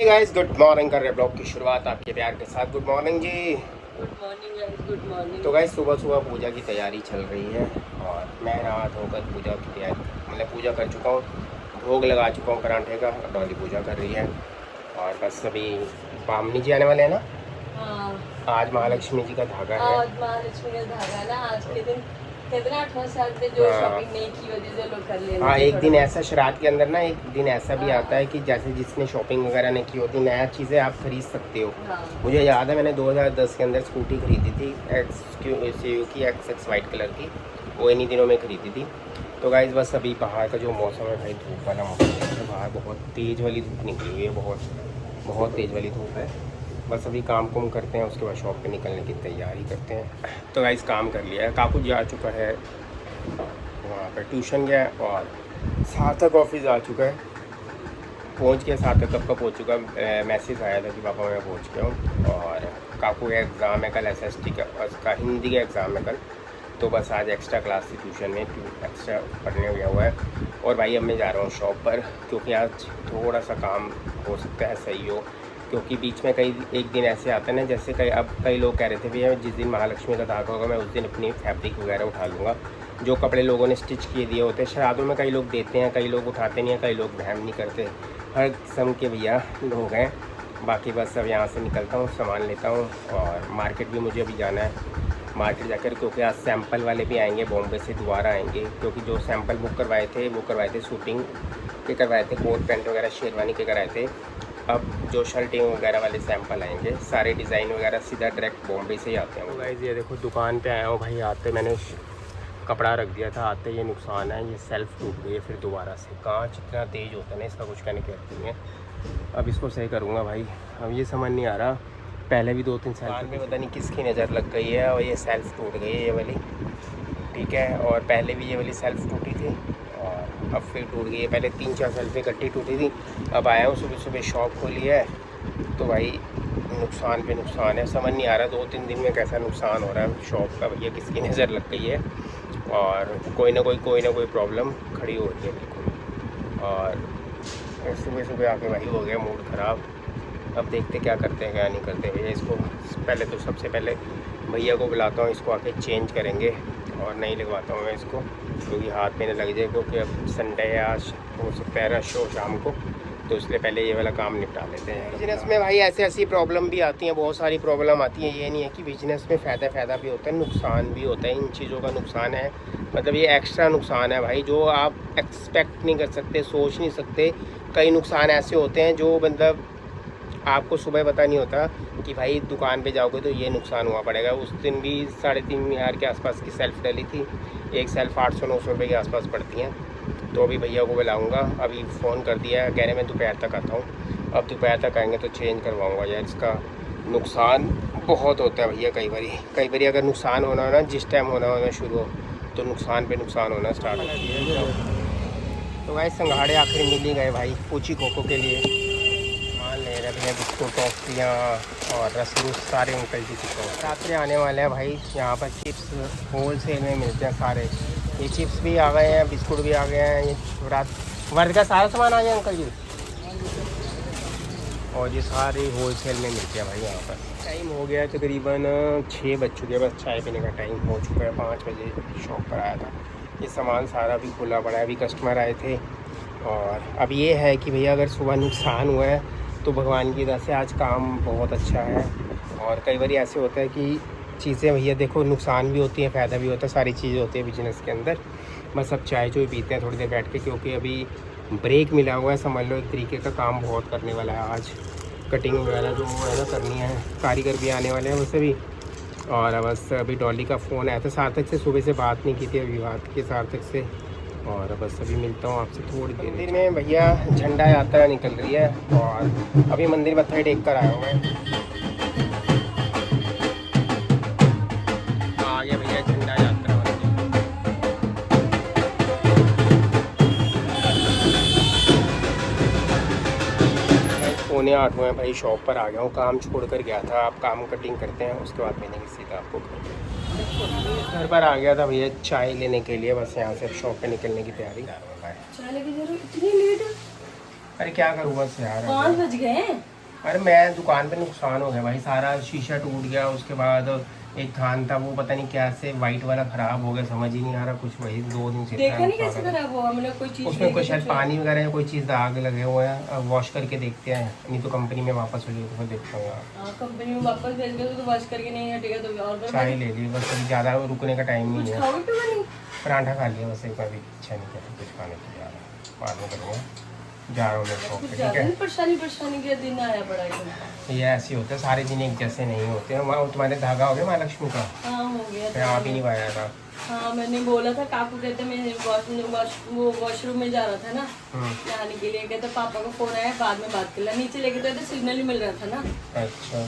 Guys good morning कर रहे blog की शुरुआत आपके प्यार के साथ। गुड मॉर्निंग जी। Good morning guys, good morning. तो गाइस सुबह सुबह पूजा की तैयारी चल रही है और मैं नहा धोकर पूजा की तैयारी मतलब पूजा कर चुका हूँ, भोग लगा चुका हूँ पराठे का। डॉली पूजा कर रही है और बस अभी बामनी जी आने वाले हैं ना। हाँ, आज महालक्ष्मी जी का धागा है। आज महालक्ष्मी का धागा ना, आज के दिन कहते ना 8वां साल में जो हाँ शॉपिंग नहीं की होती जो लोग कर लेते हाँ, थे एक थोड़ा दिन बहुत। ऐसा श्राद्ध के अंदर ना, एक दिन ऐसा भी हाँ। आता है कि जैसे जिसने शॉपिंग वगैरह नहीं की होती, नया चीज़ें आप खरीद सकते हो। हाँ। मुझे याद है मैंने 2010 के अंदर स्कूटी खरीदी थी, एक्स एक्स वाइट कलर की। वो इन्हीं दिनों में खरीदी थी। तो गाइस बस अभी बाहर का जो मौसम है भाई, धूप वाला मौसम है। बाहर बहुत तेज़ वाली धूप निकली हुई है, बहुत बहुत तेज़ वाली धूप है। बस अभी काम कुम करते हैं, उसके बाद शॉप पे निकलने की तैयारी करते हैं। तो गाइस काम कर लिया है, काकू जा चुका है वहाँ पर ट्यूशन गया और सार्थक ऑफिस आ चुका है, पहुँच गया। सार्थक कब का पहुँच चुका, मैसेज आया था कि पापा मैं पहुँच गया हूँ। और काकू का एग्ज़ाम है कल, SST का, उसका हिंदी का एग्ज़ाम है कल। तो बस आज एक्स्ट्रा क्लास थी ट्यूशन में, एक्स्ट्रा पढ़ने गया हुआ है। और भाई अब मैं जा रहा हूँ शॉप पर, क्योंकि आज थोड़ा सा काम हो सकता है सही हो, क्योंकि बीच में कई एक दिन ऐसे आते हैं ना, जैसे कई लोग कह रहे थे भैया जिस दिन महालक्ष्मी का धागा होगा मैं उस दिन अपनी फैब्रिक वगैरह उठा लूँगा। जो कपड़े लोगों ने स्टिच किए दिए होते हैं श्राद्धों में, कई लोग देते हैं, कई लोग उठाते नहीं हैं, कई लोग बहन नहीं करते। हर किस्म के भैया लोग हैं। बाकी बस अब यहाँ से निकलता हूँ, सामान लेता हूँ और मार्केट भी मुझे अभी जाना है। मार्केट जाकर, क्योंकि आज सैंपल वाले भी आएंगे, बॉम्बे से दोबारा आएंगे, क्योंकि जो सैंपल बुक करवाए थे वो करवाए थे शूटिंग के, करवाए थे कोट पैंट वगैरह शेरवानी के कराए थे। अब जो शर्टिंग वगैरह वाले सैंपल आएंगे, सारे डिज़ाइन वगैरह सीधा डायरेक्ट बॉम्बे से ही आते हैं। तो गाइस ये देखो दुकान पे आया हूँ भाई। आते मैंने कपड़ा रख दिया था, आते ये नुकसान है, ये सेल्फ टूट गई है फिर दोबारा से। कांच इतना तेज़ होता है ना, इसका कुछ कहने की हद नहीं है। अब इसको सही करूँगा भाई। अब ये समझ नहीं आ रहा, पहले भी 2-3 साल में पता नहीं किसकी नज़र लग गई है और ये सेल्फ टूट गई है ये वाली, ठीक है। और पहले भी ये वाली सेल्फ टूटी थी और अब फिर टूट गई है। पहले 3-4 सेल्फें इकट्ठी टूटी थी। अब आया हूँ सुबह सुबह, शॉप खोली है तो भाई नुकसान पे नुकसान है। समझ नहीं आ रहा 2-3 दिन में कैसा नुकसान हो रहा है शॉप का भैया, किसकी नज़र लग गई है और कोई ना कोई प्रॉब्लम खड़ी हो रही है बिल्कुल। और सुबह सुबह आके भाई हो गया मूड ख़राब। अब देखते क्या करते हैं क्या नहीं करते भैया। इसको पहले तो सबसे पहले भैया को बुलाता हूँ, इसको आके चेंज करेंगे और नहीं लगवाता हूँ मैं इसको, क्योंकि हाथ में न लग जाए, क्योंकि अब संडे है, आज हो सकता है रश हो शाम को, तो इसलिए पहले ये वाला काम निपटा लेते हैं। बिजनेस में भाई ऐसी प्रॉब्लम भी आती हैं, बहुत सारी प्रॉब्लम आती है। ये नहीं है कि बिजनेस में फ़ायदा भी होता है, नुकसान भी होता है। इन चीज़ों का नुकसान है, मतलब ये एक्स्ट्रा नुकसान है भाई, जो आप एक्सपेक्ट नहीं कर सकते, सोच नहीं सकते। कई नुकसान ऐसे होते हैं जो मतलब आपको सुबह पता नहीं होता कि भाई दुकान पे जाओगे तो ये नुकसान हुआ पड़ेगा। उस दिन भी 3,500 के आसपास की सेल्फ़ डली थी, एक सेल्फ़ 800-900 रुपये के आसपास पड़ती हैं। तो अभी भैया को बुलाऊंगा, अभी फ़ोन कर दिया है, कह रहे मैं दोपहर तक आता हूँ। अब दोपहर तक आएंगे तो चेंज करवाऊँगा यार। इसका नुकसान बहुत होता है भैया। कई बारी अगर नुकसान होना हो ना, जिस टाइम होना शुरू हो तो नुकसान पे नुकसान होना स्टार्ट हो गया। तो भाई संघाड़े आखिर मिल ही गए भाई, पूछी कोको के लिए मान ले रहे भैया, बिस्कुट टॉफ़ियाँ और रसगुल सारे अंकल जी की। रात्रि आने वाले हैं भाई। यहाँ पर चिप्स होल सेल में मिलते हैं सारे। ये चिप्स भी आ गए हैं, बिस्कुट भी आ गए हैं, ये रात वर्ग का सारा सामान आ गया अंकल जी। और ये सारे होल सेल में मिलते हैं भाई यहाँ पर। टाइम हो गया है तकरीबन 6 बज चुके हैं, बस चाय पीने का टाइम हो चुका है। 5 बजे शॉप पर आया था, ये सामान सारा भी खुला पड़ा है। अभी कस्टमर आए थे और अब ये है कि भैया अगर सुबह नुकसान हुआ है तो भगवान की तरह से आज काम बहुत अच्छा है। और कई बार ऐसे होता है कि चीज़ें भैया देखो नुकसान भी होती हैं, फ़ायदा भी होता है, सारी चीज़ें होती हैं बिजनेस के अंदर। बस अब चाय चूय पीते हैं थोड़ी देर बैठ के, क्योंकि अभी ब्रेक मिला हुआ है, समझ लो एक तरीके का। काम बहुत करने वाला है आज, कटिंग वगैरह जो है ना करनी है, कारीगर भी आने वाले हैं वैसे भी। और बस अभी डॉली का फ़ोन आया था, सार्थक से सुबह से बात नहीं की थी, अभी बात की सार्थक से। और बस अभी मिलता हूँ आपसे थोड़ी देर। मंदिर में भैया झंडा यात्रा निकल रही है और अभी मंदिर मत्था टेक कर आया हूँ मैं। आ गया भैया झंडा यात्रा वाला। 7:45 हुए भाई, शॉप पर आ गया हूँ। काम छोड़ कर गया था, आप काम कटिंग करते हैं उसके बाद मिलेंगे सीधा आपको घर पर आ गया था भैया चाय लेने के लिए। बस यहाँ से शॉप पे निकलने की तैयारी कर रहा है। चाय लेके जा रहे हो इतनी लेट? अरे क्या करूँ बस यार। 5 बज गए हैं। अरे मैं दुकान पे नुकसान हो गया भाई, सारा शीशा टूट गया, उसके बाद एक थान था वो पता नहीं क्या से वाइट वाला खराब हो गया, समझ ही नहीं आ रहा कुछ, वही 2 दिन से इतना देखा नहीं नुकसान कैसे हो गया। खराब हुआ, हमने कोई चीज उसमें कोई शायद पानी वगैरह या कोई चीज़ दाग लगे हुए हैं, अब वॉश करके देखते हैं, नहीं तो कंपनी में वापस हो जाए तो फिर देखता हूँ यार। हाँ, कंपनी में वापस भेज गए तो वॉश करके नहीं हटेगा तो और चाय ले ली बस, अभी ज़्यादा रुकने का टाइम नहीं कुछ है। खाओगे तो नहीं। पराठा खा लिया बस, एक बार भी इच्छा नहीं कर रही कुछ खाने की यार, बाद में करूँगा, जा रहा हूँ मैं शॉप कुछ पे, ठीक ज्यादा है। नहीं परेशानी के दिन आया पड़ा है। ये ऐसे होता है, सारे दिन एक जैसे नहीं होते हैं। वहाँ तुम्हारे धागा हो गया महालक्ष्मी का, हाँ हो गया मैं आप ही नहीं पाया था। हाँ मैंने बोला था, काकू कहते मैं वॉशरूम में जा रहा था ना नहाने के लिए, कहते पापा का फोन आया बाद में बात कर ला, नीचे लेके तो सिग्नल ही मिल रहा था ना। अच्छा,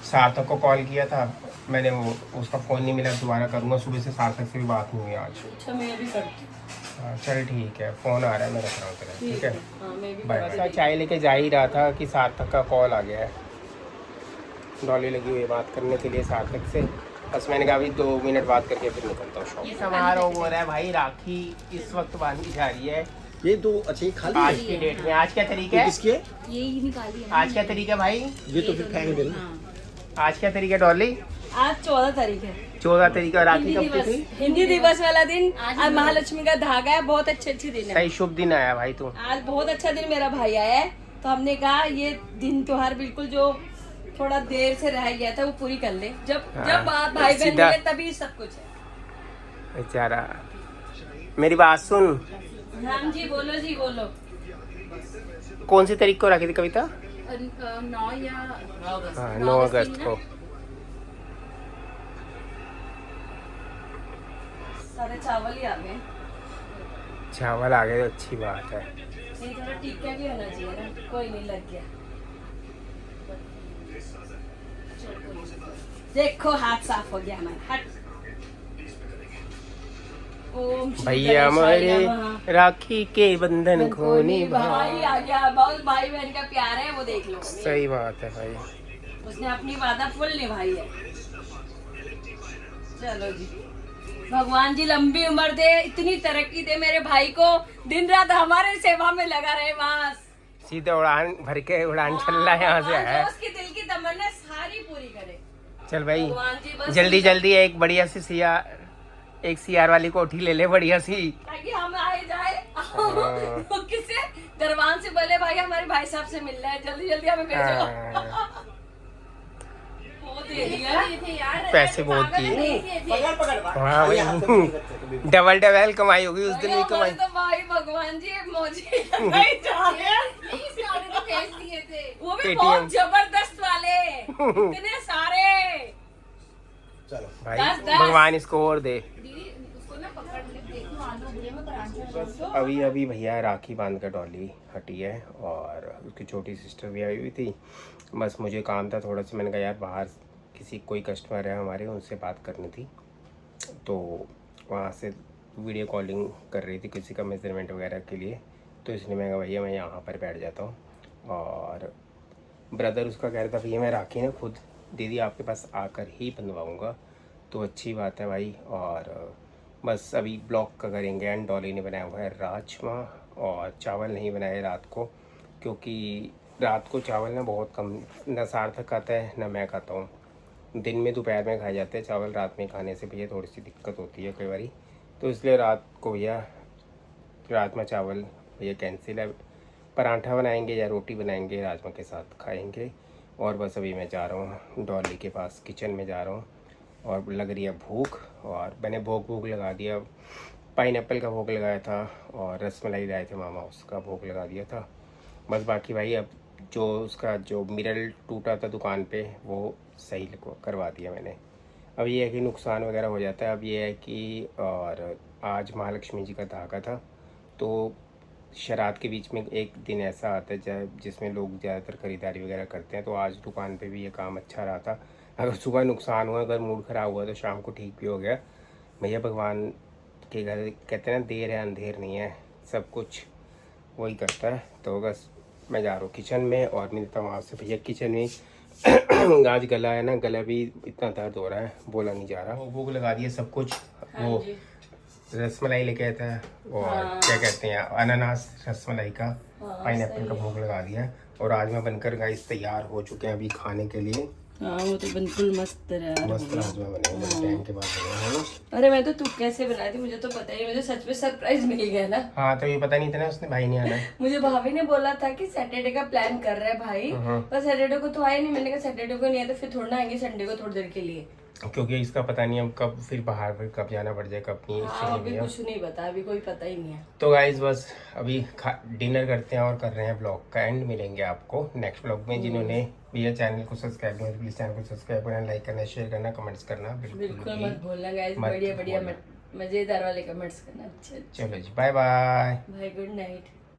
सार्थक को कॉल किया था मैंने, वो उसका फ़ोन नहीं मिला, दोबारा करूँगा, सुबह से सार्थक से भी बात नहीं हुई आज। अच्छा मैं भी करती हूँ। हाँ चल ठीक है, फ़ोन आ रहा है, मैं रख रहा हूँ तेरा, ठीक है, हाँ मैं भी बाय बाय। चाय लेके जा ही रहा था कि सार्थक का कॉल आ गया है, डॉली लगी हुई है बात करने के लिए सार्थक से, बस मैंने कहा अभी 2 मिनट बात करके फिर निकलता हूँ शॉप। समारोह हो रहा है भाई, राखी इस वक्त बांधी जा रही है, ये तो अच्छा खाली आज की डेट में। आज क्या तरीका है? किसके? यही निकाली है। आज क्या तरीका है भाई? ये तो फिर फेंक देना। हाँ। आज क्या तरीका है डॉली? आज 14 तारीख है, 14 तारीख, और राखी हिंदी कब की दिवस, थी? हिंदी दिवस वाला दिन। आज महालक्ष्मी का धागा है, बहुत अच्छे दिन है। सही शुभ दिन आया भाई तू। आज बहुत अच्छा दिन मेरा भाई आया है, तो हमने कहा ये दिन त्योहार बिल्कुल जो थोड़ा देर से रह गया था वो पूरी कर ले, जब हाँ, जब भाई बहन सीधा- मिले तभी सब कुछ है। बेचारा, मेरी बात सुन, राम जी बोलो जी बोलो। कौन सी तारीख को रखी थी कविता? 9 या 9 हाँ 9 अगस्त को। सारे चावल ही आ गए, चावल आ गए तो अच्छी बात है। नहीं थोड़ा टिक्का भी होना चाहिए ना, कोई नहीं लग गया। देखो हाथ साफ हो गया हमारा, हट। ओम श्री भैया गणेशाय हमारे नमः। राखी के बंधन को निभा। भाई आ गया, बहुत भाई बहन का प्यार है वो, देख लो। सही बात है भाई, उसने अपनी वादा फुल निभाई है। चलो जी, भगवान जी लंबी उम्र दे, इतनी तरक्की दे मेरे भाई को, दिन रात हमारे सेवा में लगा रहे, बस सीधे उड़ान भर के उड़ान चल रहा है यहाँ से है। जो उसकी दिल की तमन्ना सारी पूरी करे चल भाई भगवान जी, बस जल्दी जल्दी एक बढ़िया सी एक सीआर वाली कोठी ले ले बढ़िया सी, ताकि हम आए जाए। तो किससे दरबान से बोले भाई हमारे भाई साहब से मिलना है, जल्दी जल्दी हमें भेजो। हाँ, वो दे दिया, पैसे बहुत दिए। पकड़ पकड़ हाँ भाई, डबल डबल कमाई होगी उस दिन भी हमारे कमाई। तो भाई भगवान जी मौजी नहीं जा रहे हैं। तो भेज दिए थे। वो भी पेटीएम। बहुत जबरदस्त वाले, इतने सारे। चलो भाई 10-10 भगवान इसको और दे। दीदी उसको ना पकड़ ले, देखो आलू भुजिया में पराठा। बस अभी अभी भैया राखी बांध कर डॉली हटी है, और उसकी छोटी सिस्टर भी आई हुई थी, बस मुझे काम था थोड़ा सा, मैंने कहा यार बाहर किसी कोई कस्टमर है हमारे, उनसे बात करनी थी, तो वहाँ से वीडियो कॉलिंग कर रही थी किसी का मेजरमेंट वगैरह के लिए, तो इसलिए मैं कहा भैया मैं यहाँ पर बैठ जाता हूँ। और ब्रदर उसका कह रहा था भैया मैं राखी ना खुद दीदी आपके पास आकर ही बंधवाऊँगा, तो अच्छी बात है भाई। और बस अभी ब्लॉग का करेंगे, एंड डॉली ने बनाया हुआ है राजमा, और चावल नहीं बनाए रात को, क्योंकि रात को चावल ना बहुत कम, न सार्थक खाता है ना मैं खाता हूँ, दिन में दोपहर में खाए जाते हैं चावल, रात में खाने से भैया थोड़ी सी दिक्कत होती है कई बारी, तो इसलिए रात को भैया राजमा चावल भैया कैंसिल है, पराठा बनाएंगे या रोटी बनाएंगे राजमा के साथ खाएंगे। और बस अभी मैं जा रहा हूँ डॉली के पास, किचन में जा रहा हूँ, और लग रही है भूख, और मैंने भोग लगा दिया, पाइनएप्पल का भोग लगाया था, और रसमलाई लाए थे मामा उसका भोग लगा दिया था। बस बाकी भाई अब जो उसका जो मिरर टूटा था दुकान पे वो सही करवा दिया मैंने। अब ये है कि नुकसान वगैरह हो जाता है, अब ये है कि, और आज महालक्ष्मी जी का धागा था, तो शरात के बीच में एक दिन ऐसा आता है जिसमें लोग ज़्यादातर ख़रीदारी वगैरह करते हैं, तो आज दुकान पे भी ये काम अच्छा रहा था। अगर सुबह नुकसान हुआ, अगर मूड ख़राब हुआ तो शाम को ठीक भी हो गया। भैया भगवान के घर कहते हैं ना देर है अंधेर नहीं है, सब कुछ वही करता है। तो बस मैं जा रहा हूँ किचन में और मिलता हूँ आपसे भैया किचन में। आज गला है ना, गला भी इतना दर्द हो रहा है, बोला नहीं जा रहा। वो भूख लगा दिए सब कुछ, वो रसमलाई लेके आया था, और क्या कहते हैं अनानास रसमलाई का, हाँ, पाइनएप्पल का भोग लगा दिया है। और आज मैं बनकर गाइस तैयार हो चुके हैं अभी खाने के लिए। हाँ वो तो बिल्कुल मस्त तैयार मस्त राजमा बने हैं, बड़े टाइम के बाद बने हैं ना। अरे मैं तो तू कैसे बनाई थी मुझे तो पता ही, मुझे सच में सरप्राइज मिल गया ना। हाँ तो ये पता नहीं था ना उसने भाई नहीं आना है। मुझे भाभी ने बोला था कि सैटरडे का प्लान कर रहा है भाई, पर सैटरडे को तो आए नहीं। मैंने कहा सैटरडे को नहीं आया तो फिर थोड़ा ना आएंगे संडे को थोड़ी देर के लिए। क्योंकि इसका पता नहीं अब कब फिर बाहर फिर कब जाना पड़ जाए कब नहीं, हाँ इसलिए अभी भैया। कुछ नहीं पता, अभी कोई पता ही नहीं है। तो गाइज बस अभी डिनर करते हैं और कर रहे हैं ब्लॉग का एंड। मिलेंगे आपको नेक्स्ट ब्लॉग में। जिन्होंने भैया चैनल को सब्सक्राइब किया प्लीज चैनल को सब्सक्राइब करना, लाइक करना, शेयर करना, कमेंट्स करना बिल्कुल भी मत भूलना गाइस, मत बढ़िया बढ़िया भूलना। मजेदार वाले कमेंट्स करना। अच्छा चलो जी बाय बाय। भाई गुड नाइट।